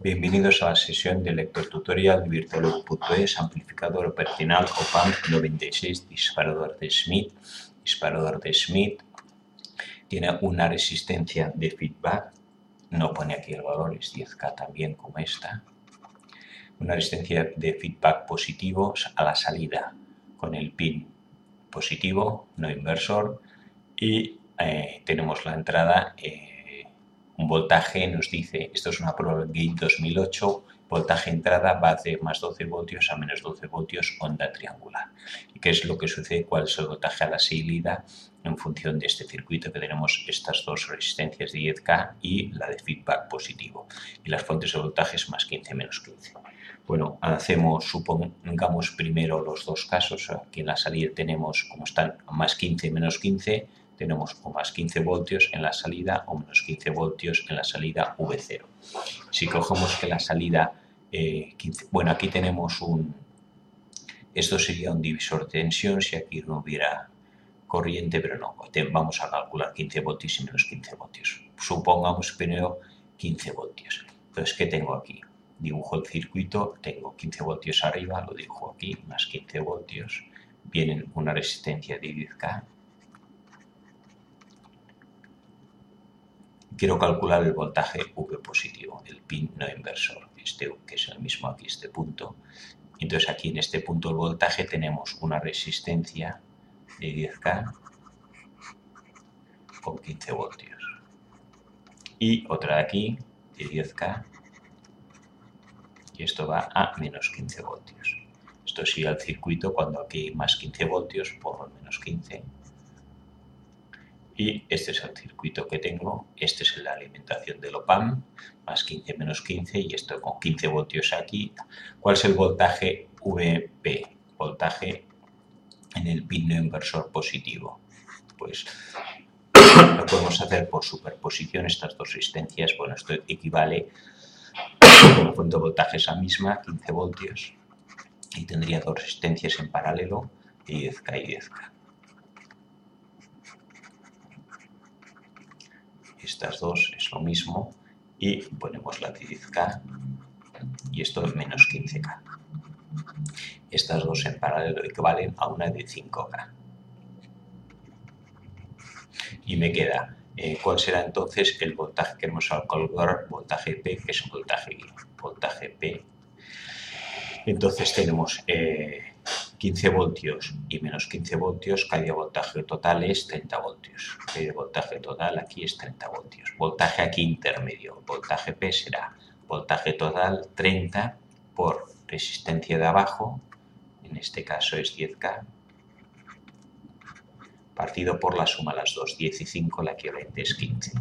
Bienvenidos a la sesión de lector tutorial de Virtualogue.es, amplificador operacional OP-AMP 96, disparador de Smith. Disparador de Smith tiene una resistencia de feedback, no pone aquí el valor, es 10K también como esta. Una resistencia de feedback positivo a la salida con el pin positivo, no inversor, y tenemos la entrada. Un voltaje nos dice, esto es una prueba Gate 2008, voltaje entrada va de más 12 voltios a menos 12 voltios, onda triangular. ¿Y qué es lo que sucede? ¿Cuál es el voltaje a la salida en función de este circuito que tenemos estas dos resistencias de 10K y la de feedback positivo? Y las fuentes de voltajes más 15 menos 15. Bueno, supongamos primero los dos casos. Aquí en la salida tenemos, como están más 15 y menos 15, tenemos o más 15 voltios en la salida o menos 15 voltios en la salida V0. Si cogemos que la salida, bueno, aquí tenemos esto sería un divisor de tensión si aquí no hubiera corriente, pero no, vamos a calcular 15 voltios y menos 15 voltios. Supongamos primero 15 voltios. Entonces, ¿qué tengo aquí? Dibujo el circuito, tengo 15 voltios arriba, lo dibujo aquí, más 15 voltios. Viene una resistencia de 10K. Quiero calcular el voltaje V positivo, el pin no inversor, que es el mismo aquí, este punto. Entonces aquí en este punto del voltaje tenemos una resistencia de 10K con 15 voltios. Y otra de aquí de 10K, y esto va a menos 15 voltios. Esto sigue el circuito cuando aquí hay más 15 voltios, pongo menos 15. Y este es el circuito que tengo, este es la alimentación del OP-AMP, más 15 menos 15, y esto con 15 voltios aquí. ¿Cuál es el voltaje VP? Voltaje en el pin no inversor positivo. Pues lo podemos hacer por superposición, estas dos resistencias. Bueno, esto equivale, como fuente de voltaje esa misma, 15 voltios, y tendría dos resistencias en paralelo, de 10K y 10K. Estas dos es lo mismo y ponemos la de 10K y esto es menos 15K. Estas dos en paralelo equivalen a una de 5K. Y me queda, ¿cuál será entonces el voltaje que queremos calcular? Voltaje P, que es voltaje P. Entonces tenemos 15 voltios y menos 15 voltios, caída de voltaje total es 30 voltios. Caída de voltaje total aquí es 30 voltios. Voltaje aquí intermedio, voltaje P será voltaje total 30 por resistencia de abajo, en este caso es 10K, partido por la suma de las dos, 10 y 5, la equivalente es 15.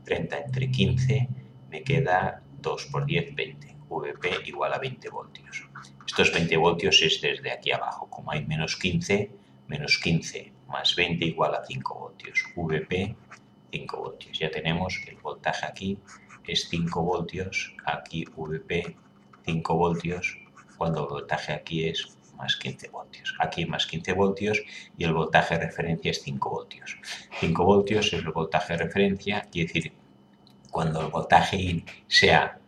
30 entre 15 me queda 2 por 10, 20. VP igual a 20 voltios. Estos 20 voltios es desde aquí abajo. Como hay menos 15 más 20 igual a 5 voltios. VP, 5 voltios. Ya tenemos que el voltaje aquí es 5 voltios, aquí VP 5 voltios, cuando el voltaje aquí es más 15 voltios. Aquí más 15 voltios y el voltaje de referencia es 5 voltios. 5 voltios es el voltaje de referencia, quiere decir, cuando el voltaje in sea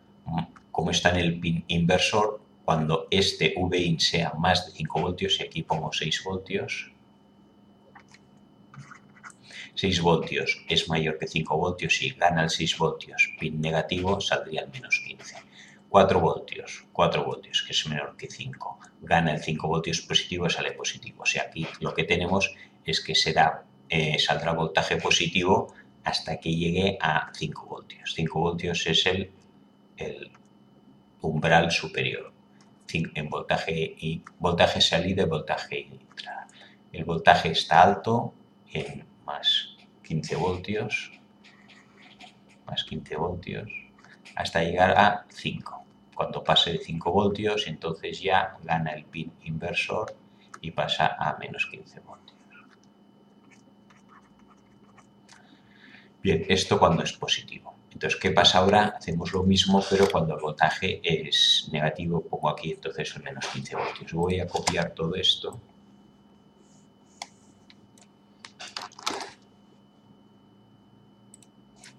como está en el pin inversor, cuando este Vin sea más de 5 voltios, y aquí pongo 6 voltios, 6 voltios es mayor que 5 voltios y gana el 6 voltios, pin negativo, saldría el menos 15. 4 voltios, que es menor que 5, gana el 5 voltios positivo, sale positivo. O sea, aquí lo que tenemos es que saldrá voltaje positivo hasta que llegue a 5 voltios. 5 voltios es el umbral superior en voltaje salida y voltaje entrada. El voltaje está alto en más 15 voltios, hasta llegar a 5. Cuando pase de 5 voltios, entonces ya gana el pin inversor y pasa a menos 15 voltios. Bien, esto cuando es positivo. Entonces, ¿qué pasa ahora? Hacemos lo mismo, pero cuando el voltaje es negativo, pongo aquí entonces el menos 15 voltios. Voy a copiar todo esto.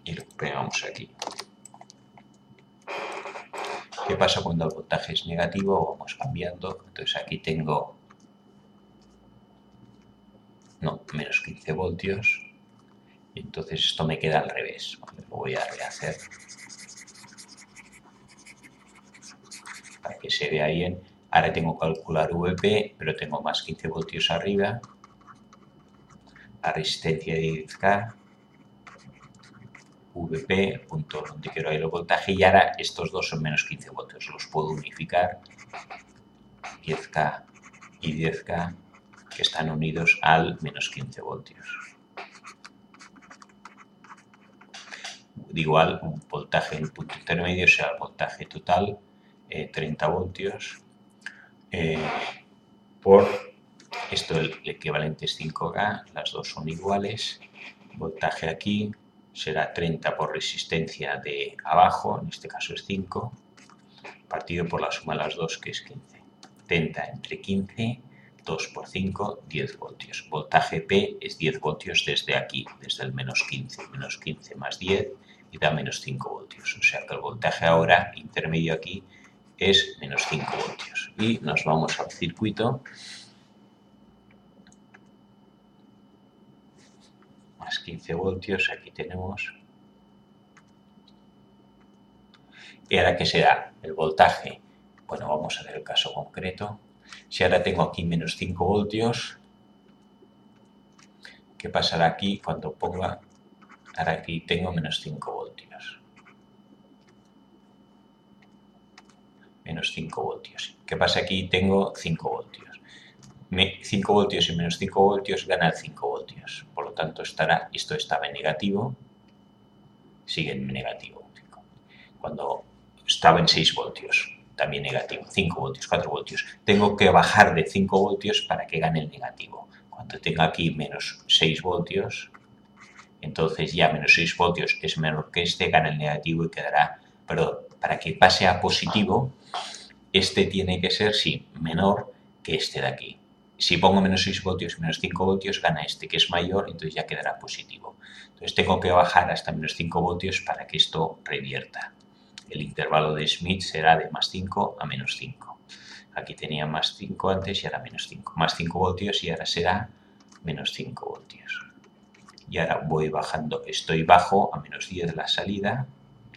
Y lo pegamos aquí. ¿Qué pasa cuando el voltaje es negativo? Vamos cambiando. Entonces aquí tengo menos 15 voltios. Y entonces esto me queda al revés. Lo voy a rehacer para que se vea bien. Ahora tengo que calcular VP, pero tengo más 15 voltios arriba. La resistencia de 10K. VP, punto donde quiero ahí el voltaje, y ahora estos dos son menos 15 voltios, los puedo unificar, 10K y 10K, que están unidos al menos 15 voltios. Igual, un voltaje en punto intermedio será el voltaje total, 30 voltios, por esto el equivalente es 5K, las dos son iguales, voltaje aquí será 30 por resistencia de abajo, en este caso es 5, partido por la suma de las dos, que es 15. 30 entre 15, 2 por 5, 10 voltios. Voltaje P es 10 voltios desde aquí, desde el menos 15. Menos 15 más 10 y da menos 5 voltios. O sea que el voltaje ahora intermedio aquí es menos 5 voltios. Y nos vamos al circuito. Más 15 voltios, aquí tenemos. ¿Y ahora qué será? El voltaje. Bueno, vamos a ver el caso concreto. Si ahora tengo aquí menos 5 voltios, ¿qué pasará aquí cuando ponga? Ahora aquí tengo menos 5 voltios. Menos 5 voltios. ¿Qué pasa aquí? Tengo 5 voltios. 5 voltios y menos 5 voltios gana 5 voltios. Por lo tanto, esto estaba en negativo, sigue en negativo. Cuando estaba en 6 voltios, también negativo. 5 voltios, 4 voltios. Tengo que bajar de 5 voltios para que gane el negativo. Cuando tenga aquí menos 6 voltios, entonces ya menos 6 voltios es menor que este, gana el negativo y quedará, perdón, para que pase a positivo, este tiene que ser, sí, menor que este de aquí. Si pongo menos 6 voltios y menos 5 voltios, gana este, que es mayor, entonces ya quedará positivo. Entonces tengo que bajar hasta menos 5 voltios para que esto revierta. El intervalo de Schmidt será de más 5 a menos 5. Aquí tenía más 5 antes y ahora menos 5. Más 5 voltios y ahora será menos 5 voltios. Y ahora voy bajando, estoy bajo a menos 10 la salida,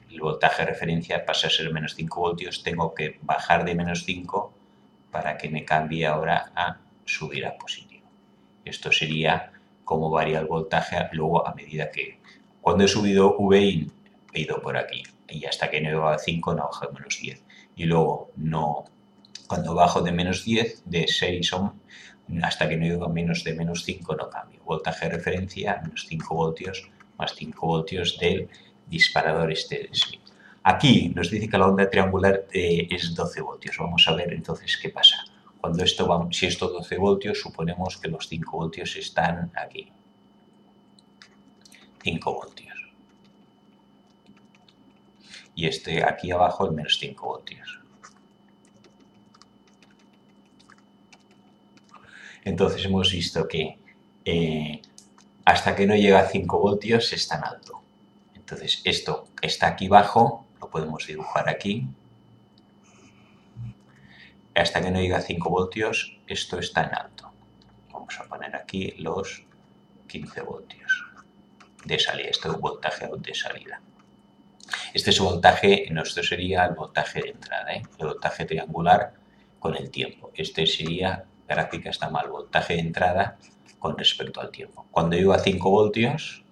el voltaje de referencia pasa a ser menos 5 voltios, tengo que bajar de menos 5 para que me cambie ahora a subir a positivo. Esto sería cómo varía el voltaje luego a medida que, cuando he subido VIN, he ido por aquí, y hasta que no he llegado a 5 no bajo de menos 10. Y luego cuando bajo de menos 10, de 6 hasta que no llego a menos de menos 5 no cambio. Voltaje de referencia, menos 5 voltios, más 5 voltios del disparador este de Schmidt. Aquí nos dice que la onda triangular es 12 voltios. Vamos a ver entonces qué pasa. Cuando si esto es 12 voltios, suponemos que los 5 voltios están aquí. 5 voltios. Y este aquí abajo es menos 5 voltios. Entonces hemos visto que hasta que no llega a 5 voltios es tan alto. Entonces esto está aquí abajo, lo podemos dibujar aquí. Hasta que no llega a 5 voltios esto está en alto. Vamos a poner aquí los 15 voltios de salida, este es el voltaje de salida. Este es el voltaje, esto sería el voltaje de entrada, el voltaje triangular con el tiempo. Este sería, gráfica está mal, voltaje de entrada con respecto al tiempo. Cuando llego a 5 voltios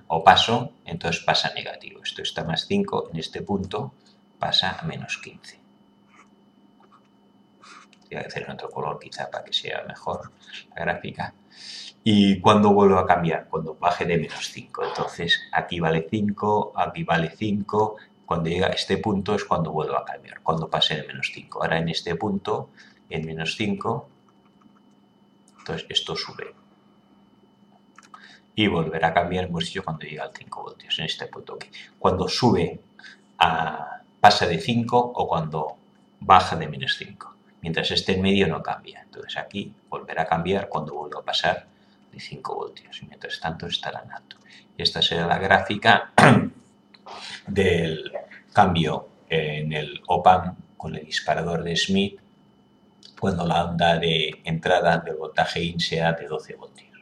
o paso, entonces pasa a negativo. Esto está más 5, en este punto pasa a menos 15. Voy a hacer en otro color quizá para que sea mejor la gráfica. ¿Y cuándo vuelvo a cambiar? Cuando baje de menos 5. Entonces aquí vale 5, aquí vale 5. Cuando llega a este punto es cuando vuelvo a cambiar, cuando pase de menos 5. Ahora en este punto, en menos 5, entonces esto sube. Y volverá a cambiar, hemos dicho, cuando llega al 5 voltios, en este punto aquí. Cuando sube, pasa de 5 o cuando baja de menos 5. Mientras esté en medio no cambia. Entonces aquí volverá a cambiar cuando vuelva a pasar de 5 voltios. Y mientras tanto estará en alto. Y esta será la gráfica del cambio en el op-amp con el disparador de Schmitt cuando la onda de entrada del voltaje in sea de 12 voltios.